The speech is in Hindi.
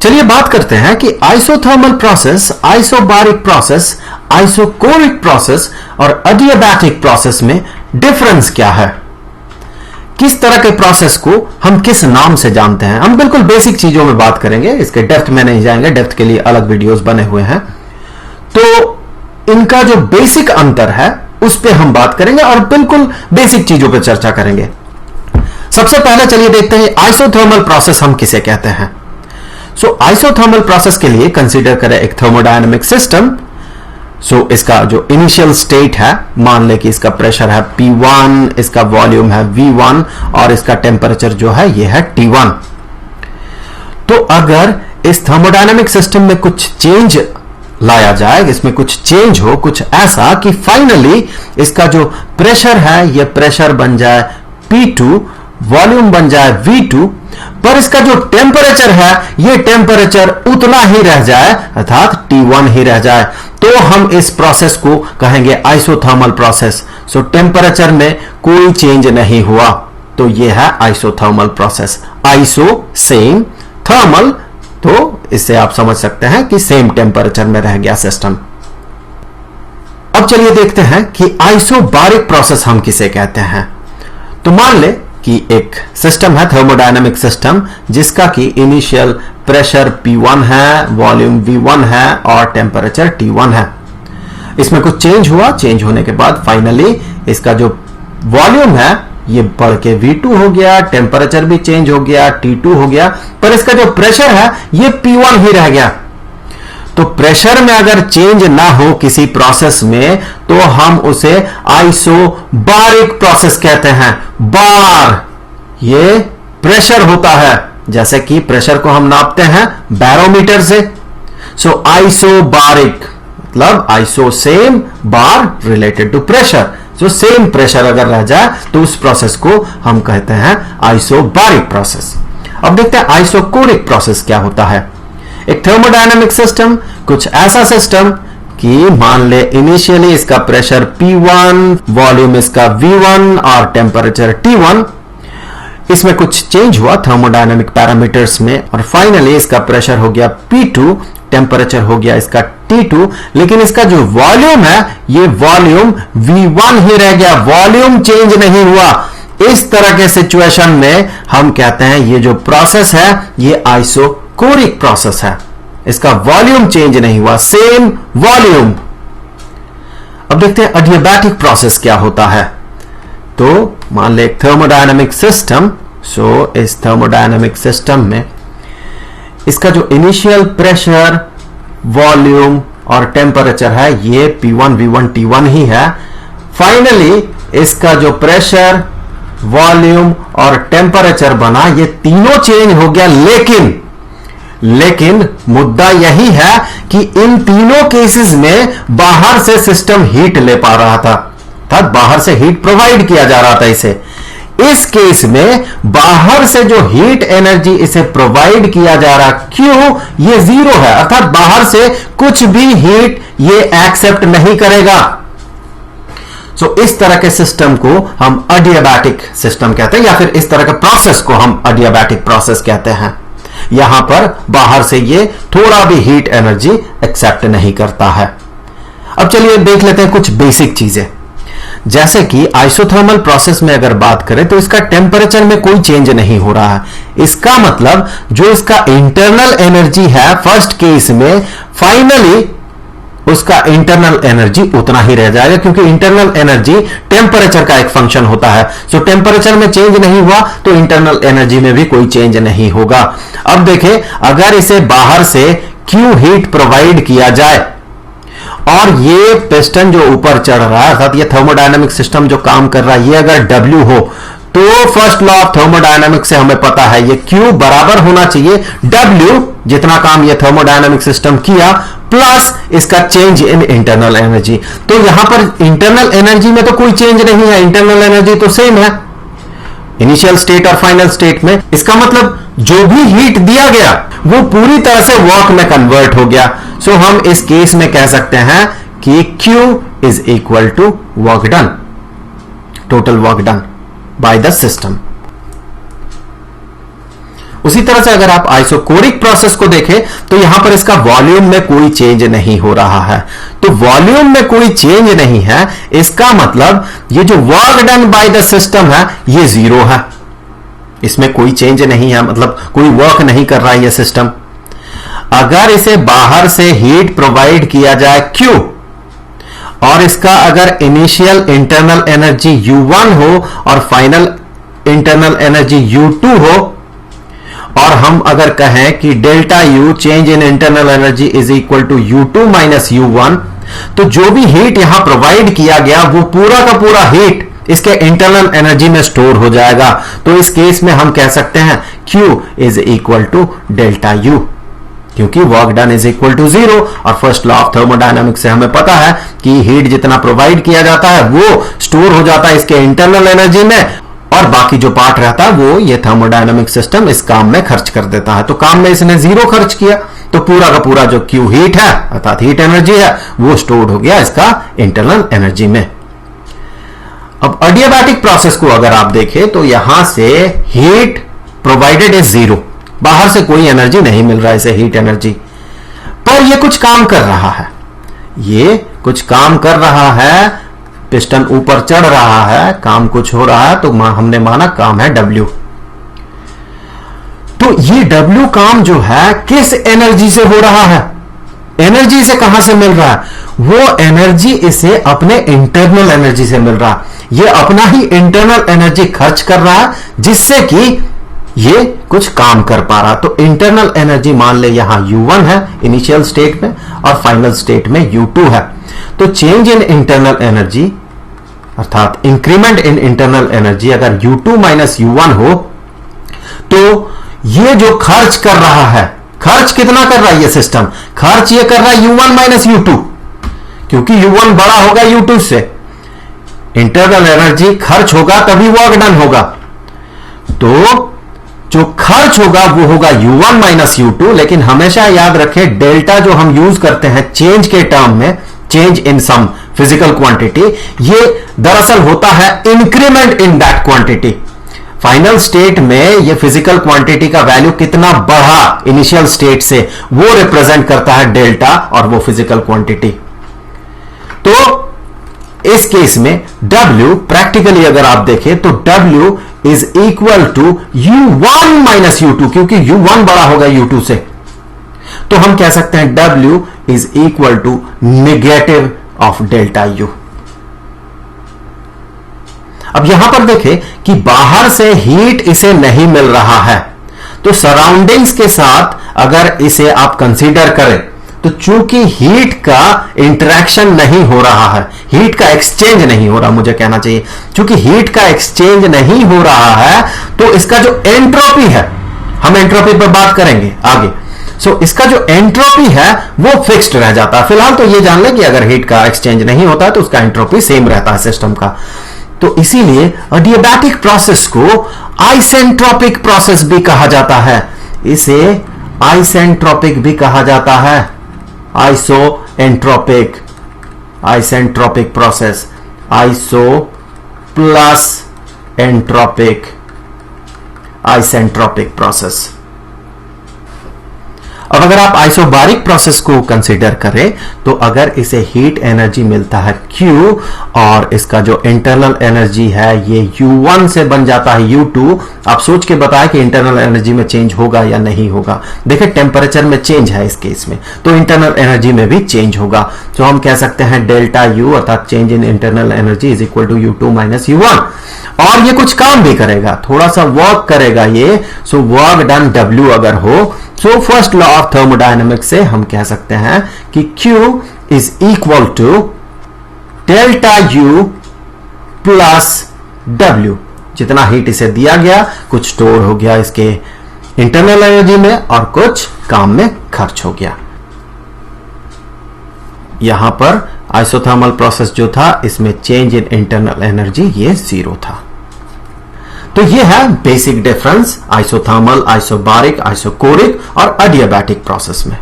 चलिए बात करते हैं कि isothermal process, isobaric process, isochoric process और अडियाबैटिक प्रोसेस में डिफरेंस क्या है। किस तरह के प्रोसेस को हम किस नाम से जानते हैं। हम बिल्कुल बेसिक चीजों में बात करेंगे, इसके डेप्थ में नहीं जाएंगे, डेप्थ के लिए अलग वीडियोस बने हुए हैं। तो इनका जो बेसिक अंतर है उस पर हम बात करेंगे और बिल्कुल बेसिक चीजों पर चर्चा करेंगे। सबसे पहले चलिए देखते हैं आइसोथर्मल प्रोसेस हम किसे कहते हैं। सो आइसोथर्मल प्रोसेस के लिए कंसीडर करें एक थर्मोडायनेमिक सिस्टम। सो इसका जो इनिशियल स्टेट है, मान ले कि इसका प्रेशर है P1, इसका वॉल्यूम है V1 और इसका टेम्परेचर जो है ये है T1। तो अगर इस थर्मोडायनेमिक सिस्टम में कुछ चेंज लाया जाए, इसमें कुछ चेंज हो, कुछ ऐसा कि फाइनली इसका जो प्रेशर है ये प्रेशर बन जाए P2, वॉल्यूम बन जाए V2, पर इसका जो टेम्परेचर है ये टेम्परेचर उतना ही रह जाए, अर्थात T1 ही रह जाए, तो हम इस प्रोसेस को कहेंगे आइसोथर्मल प्रोसेस। सो टेम्परेचर में कोई चेंज नहीं हुआ, तो ये है isothermal process. Iso same, thermal तो इससे आप समझ सकते हैं कि सेम टेम्परेचर में रह गया सिस्टम। अब चलिए देखते हैं कि आइसोबारिक प्रोसेस हम किसे कहते हैं। तो मान ले कि एक सिस्टम है, थर्मोडायनेमिक सिस्टम, जिसका कि इनिशियल प्रेशर P1 है, वॉल्यूम V1 है और टेम्परेचर T1 है। इसमें कुछ चेंज हुआ, चेंज होने के बाद फाइनली इसका जो वॉल्यूम है ये बढ़ के V2 हो गया, टेम्परेचर भी चेंज हो गया, T2 हो गया, पर इसका जो प्रेशर है ये P1 ही रह गया। तो प्रेशर में अगर चेंज ना हो किसी प्रोसेस में तो हम उसे आइसोबारिक प्रोसेस कहते हैं। बार ये प्रेशर होता है, जैसे कि प्रेशर को हम नापते हैं बैरोमीटर से। सो आइसोबारिक मतलब iso same, bar related to pressure. जो सेम प्रेशर अगर रह जाए तो उस प्रोसेस को हम कहते हैं आइसोबारिक प्रोसेस। अब देखते हैं आइसोकोरिक प्रोसेस क्या होता है। एक थर्मोडायनेमिक सिस्टम, कुछ ऐसा सिस्टम कि मान ले इनिशियली इसका प्रेशर P1, वॉल्यूम इसका V1 और टेम्परेचर T1, इसमें कुछ चेंज हुआ थर्मोडायनेमिक पैरामीटर्स में और फाइनली इसका प्रेशर हो गया P2, टेम्परेचर हो गया इसका T2, लेकिन इसका जो वॉल्यूम है ये वॉल्यूम V1 ही रह गया, वॉल्यूम चेंज नहीं हुआ। इस तरह के सिचुएशन में हम कहते हैं ये जो प्रोसेस है ये आइसोकोरिक प्रोसेस है, इसका वॉल्यूम चेंज नहीं हुआ, सेम वॉल्यूम। अब देखते हैं अडियाबैटिक प्रोसेस क्या होता है। तो मान ले एक थर्मोडायनेमिक सिस्टम, सो इस थर्मोडायनेमिक सिस्टम में इसका जो इनिशियल प्रेशर, वॉल्यूम और टेम्परेचर है ये P1, V1, T1 ही है। फाइनली इसका जो प्रेशर, वॉल्यूम और टेम्परेचर बना ये तीनों चेंज हो गया, लेकिन मुद्दा यही है कि इन तीनों केसेस में बाहर से सिस्टम हीट ले पा रहा था, अर्थात बाहर से हीट प्रोवाइड किया जा रहा था इसे। इस केस में बाहर से जो हीट एनर्जी इसे प्रोवाइड किया जा रहा, क्यों, ये जीरो है, अर्थात बाहर से कुछ भी हीट ये एक्सेप्ट नहीं करेगा। सो इस तरह के सिस्टम को हम अडियाबैटिक सिस्टम कहते हैं, या फिर इस तरह के प्रोसेस को हम अडियाबैटिक प्रोसेस कहते हैं। यहां पर बाहर से ये थोड़ा भी हीट एनर्जी एक्सेप्ट नहीं करता है। अब चलिए देख लेते हैं कुछ बेसिक चीजें। जैसे कि आइसोथर्मल प्रोसेस में अगर बात करें तो इसका टेम्परेचर में कोई चेंज नहीं हो रहा है। इसका मतलब जो इसका इंटरनल एनर्जी है फर्स्ट केस में, फाइनली उसका इंटरनल एनर्जी उतना ही रह जाएगा, क्योंकि इंटरनल एनर्जी टेम्परेचर का एक फंक्शन होता है। सो टेम्परेचर में चेंज नहीं हुआ तो इंटरनल एनर्जी में भी कोई चेंज नहीं होगा। अब देखें, अगर इसे बाहर से Q हीट प्रोवाइड किया जाए और ये पिस्टन जो ऊपर चढ़ रहा है, अर्थात ये थर्मोडायनेमिक सिस्टम जो काम कर रहा है, ये अगर W हो तो फर्स्ट लॉ ऑफ थर्मोडायनेमिक्स से हमें पता है ये Q बराबर होना चाहिए W, जितना काम ये थर्मोडायनेमिक सिस्टम किया, प्लस इसका चेंज इन इंटरनल एनर्जी। तो यहां पर इंटरनल एनर्जी में तो कोई चेंज नहीं है, इंटरनल एनर्जी तो सेम है इनिशियल स्टेट और फाइनल स्टेट में। इसका मतलब जो भी हीट दिया गया वो पूरी तरह से वर्क में कन्वर्ट हो गया। सो हम इस केस में कह सकते हैं कि Q is equal to work done, total work done by the system. उसी तरह से अगर आप आइसोकोरिक प्रोसेस को देखें तो यहां पर इसका वॉल्यूम में कोई चेंज नहीं हो रहा है। तो वॉल्यूम में कोई चेंज नहीं है, इसका मतलब ये जो work done by the system है ये जीरो है, इसमें कोई चेंज नहीं है, मतलब कोई वर्क नहीं कर रहा है ये सिस्टम। अगर इसे बाहर से हीट प्रोवाइड किया जाए Q और इसका अगर इनिशियल इंटरनल एनर्जी U1 हो और फाइनल इंटरनल एनर्जी U2 हो, और हम अगर कहें कि delta U change in internal energy is equal to U2 minus U1, तो जो भी हीट यहां प्रोवाइड किया गया वो पूरा का पूरा हीट इसके इंटरनल एनर्जी में स्टोर हो जाएगा। तो इस केस में हम कह सकते हैं Q is equal to delta U, क्योंकि work done is equal to zero. और फर्स्ट लॉ ऑफ थर्मोडायनामिक्स से हमें पता है कि हीट जितना प्रोवाइड किया जाता है वो स्टोर हो जाता है इसके इंटरनल एनर्जी में, और बाकी जो पार्ट रहता है वो ये थर्मोडायनामिक सिस्टम इस काम में खर्च कर देता है। तो काम में इसने जीरो खर्च किया, तो पूरा का पूरा जो Q हीट है अर्थात हीट एनर्जी है वो स्टोर्ड हो गया इसका इंटरनल एनर्जी में। अब एडियाबैटिक प्रोसेस को अगर आप देखें तो यहां से हीट प्रोवाइडेड इज जीरो, बाहर से कोई एनर्जी नहीं मिल रहा है इसे हीट एनर्जी, पर ये कुछ काम कर रहा है, ये कुछ काम कर रहा है, पिस्टन ऊपर चढ़ रहा है, काम कुछ हो रहा है, तो हमने माना काम है W। तो ये W काम जो है किस एनर्जी से हो रहा है, एनर्जी से कहां से मिल रहा है, वो एनर्जी इसे अपने इंटरनल एनर्जी से मिल रहा है। ये अपना ही इंटरनल एनर्जी खर्च कर रहा है जिससे कि ये कुछ काम कर पा रहा। तो इंटरनल एनर्जी मान ले यहां U1 है इनिशियल स्टेट में और फाइनल स्टेट में U2 है। तो चेंज इन इंटरनल एनर्जी अर्थात इंक्रीमेंट इन इंटरनल एनर्जी अगर U2 माइनस U1 हो, तो ये जो खर्च कर रहा है, खर्च कितना कर रहा है ये सिस्टम, खर्च ये कर रहा है U1 माइनस U2, क्योंकि U1 बड़ा होगा U2 से, इंटरनल एनर्जी खर्च होगा तभी वर्क डन होगा। तो जो खर्च होगा वो होगा U1 माइनस U2, लेकिन हमेशा याद रखें डेल्टा जो हम यूज करते हैं चेंज के टर्म में, change in some physical quantity, ये दरअसल होता है increment in that quantity. Final state में ये फिजिकल क्वांटिटी का वैल्यू कितना बढ़ा इनिशियल स्टेट से, वो रिप्रेजेंट करता है डेल्टा और वो फिजिकल क्वांटिटी। तो इस केस में W प्रैक्टिकली अगर आप देखें तो W is equal to U1 minus U2, क्योंकि U1 बड़ा होगा U2 से। तो हम कह सकते हैं W is equal to negative of delta U। अब यहां पर देखें कि बाहर से हीट इसे नहीं मिल रहा है, तो सराउंडिंग्स के साथ अगर इसे आप कंसीडर करें तो चूंकि हीट का इंटरेक्शन नहीं हो रहा है, हीट का एक्सचेंज नहीं हो रहा, मुझे कहना चाहिए, चूंकि हीट का एक्सचेंज नहीं हो रहा है तो इसका जो एंट्रोपी है, हम एंट्रोपी पर बात करेंगे आगे, सो इसका जो एंट्रोपी है वो फिक्स्ड रह जाता है। फिलहाल तो ये जान लें कि अगर हीट का एक्सचेंज नहीं होता है तो उसका एंट्रोपी सेम रहता है सिस्टम का। तो इसीलिए एडियाबैटिक प्रोसेस को आइसेंट्रोपिक प्रोसेस भी कहा जाता है, इसे आइसेंट्रोपिक भी कहा जाता है, isoentropic, isentropic process, iso plus entropic, isentropic process. अब अगर आप आइसोबारिक प्रोसेस को कंसीडर करें तो अगर इसे हीट एनर्जी मिलता है Q और इसका जो इंटरनल एनर्जी है ये U1 से बन जाता है U2, आप सोच के बताएं कि इंटरनल एनर्जी में चेंज होगा या नहीं होगा। देखिए टेम्परेचर में चेंज है इस केस में, तो इंटरनल एनर्जी में भी चेंज होगा। तो हम कह सकते हैं डेल्टा U अर्थात change in internal energy is equal to U2 minus U1। और ये कुछ काम भी करेगा, थोड़ा सा वर्क करेगा ये, सो वर्क डन W अगर हो, so first law of thermodynamics से हम कह सकते हैं कि Q is equal to delta U plus W। जितना हीट इसे दिया गया कुछ स्टोर हो गया इसके इंटरनल एनर्जी में और कुछ काम में खर्च हो गया। यहां पर आइसोथर्मल प्रोसेस जो था इसमें चेंज इन इंटरनल एनर्जी ये जीरो था। तो ये है basic difference isothermal, isobaric, isochoric और एडियाबैटिक प्रोसेस में।